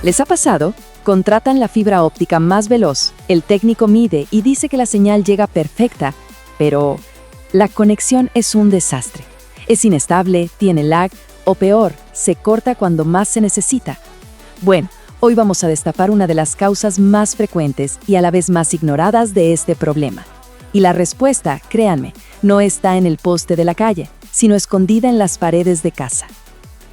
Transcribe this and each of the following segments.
¿Les ha pasado? Contratan la fibra óptica más veloz, el técnico mide y dice que la señal llega perfecta, pero la conexión es un desastre. Es inestable, tiene lag o peor, se corta cuando más se necesita. Bueno, hoy vamos a destapar una de las causas más frecuentes y a la vez más ignoradas de este problema. Y la respuesta, créanme, no está en el poste de la calle, sino escondida en las paredes de casa.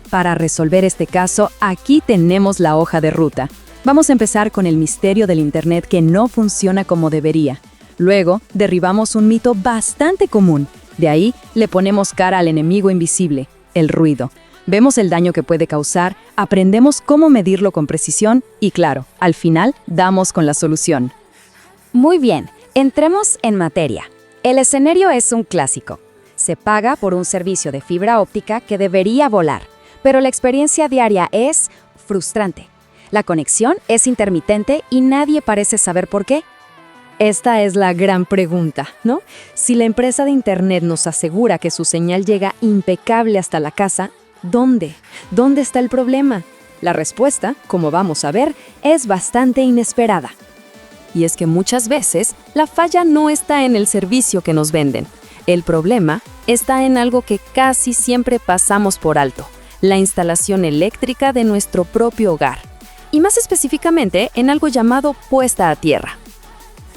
Para resolver este caso, aquí tenemos la hoja de ruta. Vamos a empezar con el misterio del Internet que no funciona como debería. Luego, derribamos un mito bastante común. De ahí, le ponemos cara al enemigo invisible, el ruido. Vemos el daño que puede causar, aprendemos cómo medirlo con precisión y, claro, al final, damos con la solución. Muy bien, entremos en materia. El escenario es un clásico. Se paga por un servicio de fibra óptica que debería volar, pero la experiencia diaria es frustrante. La conexión es intermitente y nadie parece saber por qué. Esta es la gran pregunta, ¿no? Si la empresa de Internet nos asegura que su señal llega impecable hasta la casa, ¿dónde? ¿Dónde está el problema? La respuesta, como vamos a ver, es bastante inesperada. Y es que muchas veces la falla no está en el servicio que nos venden. El problema está en algo que casi siempre pasamos por alto: la instalación eléctrica de nuestro propio hogar. Y más específicamente en algo llamado puesta a tierra.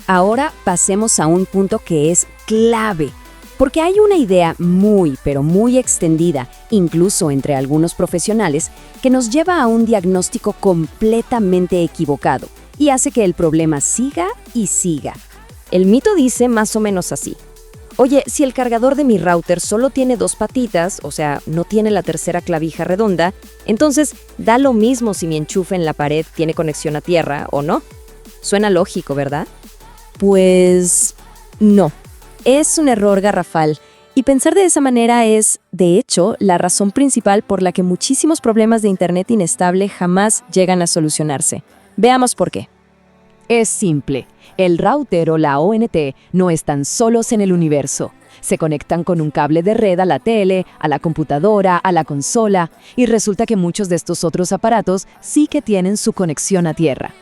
Ahora pasemos a un punto que es clave, porque hay una idea muy, pero muy extendida, incluso entre algunos profesionales, que nos lleva a un diagnóstico completamente equivocado y hace que el problema siga y siga. El mito dice más o menos así: oye, si el cargador de mi router solo tiene 2 patitas, o sea, no tiene la tercera clavija redonda, entonces da lo mismo si mi enchufe en la pared tiene conexión a tierra o no. Suena lógico, ¿verdad? Pues no, es un error garrafal, y pensar de esa manera es, de hecho, la razón principal por la que muchísimos problemas de Internet inestable jamás llegan a solucionarse. Veamos por qué. Es simple, el router o la ONT no están solos en el universo. Se conectan con un cable de red a la tele, a la computadora, a la consola, y resulta que muchos de estos otros aparatos sí que tienen su conexión a tierra.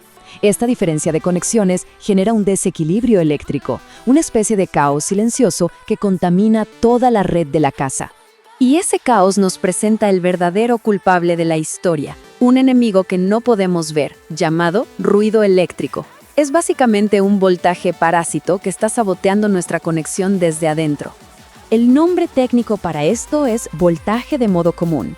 Esta diferencia de conexiones genera un desequilibrio eléctrico, una especie de caos silencioso que contamina toda la red de la casa. Y ese caos nos presenta el verdadero culpable de la historia, un enemigo que no podemos ver, llamado ruido eléctrico. Es básicamente un voltaje parásito que está saboteando nuestra conexión desde adentro. El nombre técnico para esto es voltaje de modo común.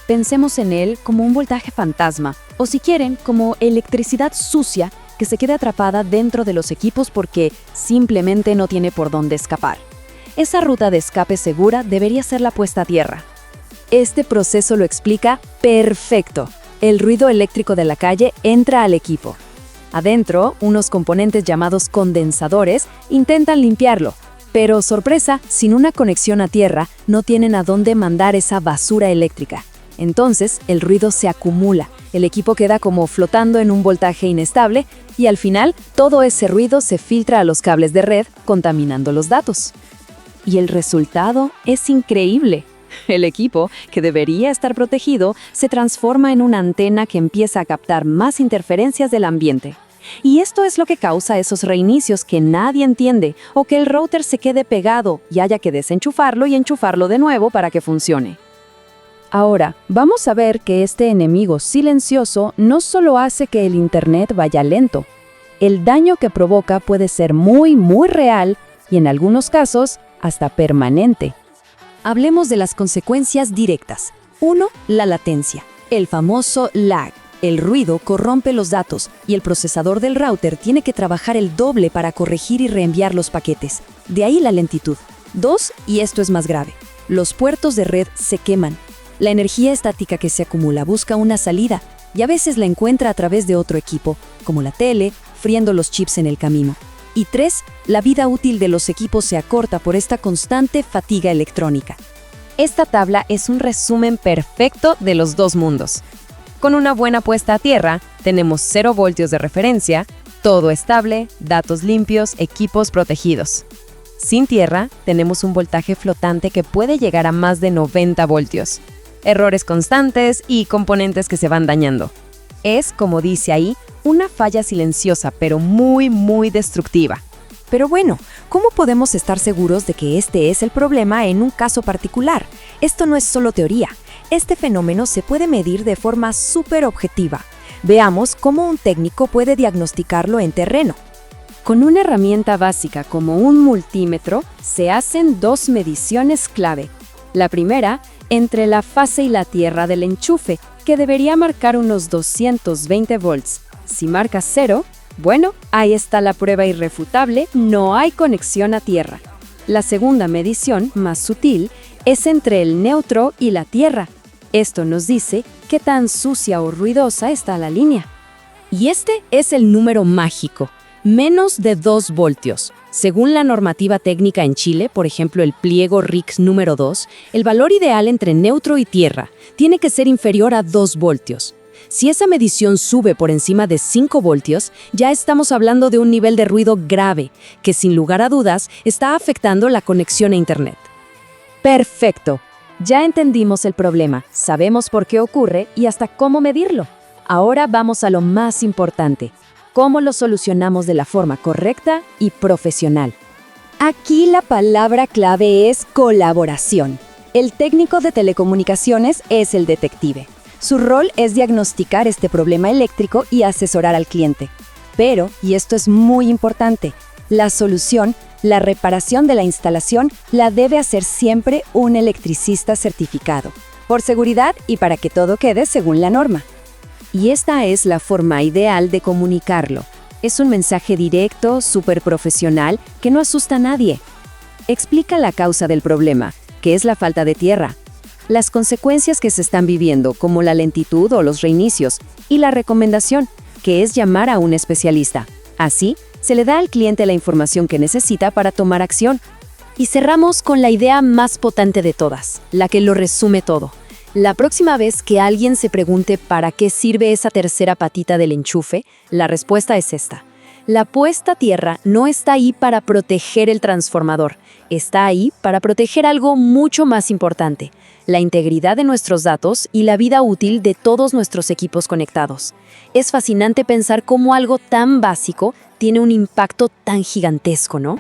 Pensemos en él como un voltaje fantasma, o si quieren, como electricidad sucia que se queda atrapada dentro de los equipos porque simplemente no tiene por dónde escapar. Esa ruta de escape segura debería ser la puesta a tierra. Este proceso lo explica perfecto. El ruido eléctrico de la calle entra al equipo. Adentro, unos componentes llamados condensadores intentan limpiarlo, pero sorpresa, sin una conexión a tierra, no tienen a dónde mandar esa basura eléctrica. Entonces, el ruido se acumula, el equipo queda como flotando en un voltaje inestable y al final, todo ese ruido se filtra a los cables de red, contaminando los datos. Y el resultado es increíble. El equipo, que debería estar protegido, se transforma en una antena que empieza a captar más interferencias del ambiente. Y esto es lo que causa esos reinicios que nadie entiende, o que el router se quede pegado y haya que desenchufarlo y enchufarlo de nuevo para que funcione. Ahora, vamos a ver que este enemigo silencioso no solo hace que el Internet vaya lento. El daño que provoca puede ser muy, muy real y en algunos casos hasta permanente. Hablemos de las consecuencias directas. 1. La latencia, el famoso lag. El ruido corrompe los datos y el procesador del router tiene que trabajar el doble para corregir y reenviar los paquetes. De ahí la lentitud. 2. Y esto es más grave. Los puertos de red se queman. La energía estática que se acumula busca una salida y a veces la encuentra a través de otro equipo, como la tele, friendo los chips en el camino. Y 3. La vida útil de los equipos se acorta por esta constante fatiga electrónica. Esta tabla es un resumen perfecto de los dos mundos. Con una buena puesta a tierra, tenemos 0 voltios de referencia, todo estable, datos limpios, equipos protegidos. Sin tierra, tenemos un voltaje flotante que puede llegar a más de 90 voltios. Errores constantes y componentes que se van dañando. Es, como dice ahí, una falla silenciosa, pero muy, muy destructiva. Pero bueno, ¿cómo podemos estar seguros de que este es el problema en un caso particular? Esto no es solo teoría. Este fenómeno se puede medir de forma súper objetiva. Veamos cómo un técnico puede diagnosticarlo en terreno. Con una herramienta básica como un multímetro, se hacen dos mediciones clave. La primera, entre la fase y la tierra del enchufe, que debería marcar unos 220 volts. Si marca 0, bueno, ahí está la prueba irrefutable, no hay conexión a tierra. La segunda medición, más sutil, es entre el neutro y la tierra. Esto nos dice qué tan sucia o ruidosa está la línea. Y este es el número mágico, menos de 2 voltios. Según la normativa técnica en Chile, por ejemplo el pliego RICS número 2, el valor ideal entre neutro y tierra tiene que ser inferior a 2 voltios. Si esa medición sube por encima de 5 voltios, ya estamos hablando de un nivel de ruido grave, que sin lugar a dudas está afectando la conexión a Internet. Perfecto. Ya entendimos el problema, sabemos por qué ocurre y hasta cómo medirlo. Ahora vamos a lo más importante. ¿Cómo lo solucionamos de la forma correcta y profesional? Aquí la palabra clave es colaboración. El técnico de telecomunicaciones es el detective. Su rol es diagnosticar este problema eléctrico y asesorar al cliente. Pero, y esto es muy importante, la solución, la reparación de la instalación, la debe hacer siempre un electricista certificado, por seguridad y para que todo quede según la norma. Y esta es la forma ideal de comunicarlo. Es un mensaje directo, súper profesional, que no asusta a nadie. Explica la causa del problema, que es la falta de tierra, las consecuencias que se están viviendo, como la lentitud o los reinicios, y la recomendación, que es llamar a un especialista. Así, se le da al cliente la información que necesita para tomar acción. Y cerramos con la idea más potente de todas, la que lo resume todo. La próxima vez que alguien se pregunte para qué sirve esa tercera patita del enchufe, la respuesta es esta. La puesta a tierra no está ahí para proteger el transformador, está ahí para proteger algo mucho más importante, la integridad de nuestros datos y la vida útil de todos nuestros equipos conectados. Es fascinante pensar cómo algo tan básico tiene un impacto tan gigantesco, ¿no?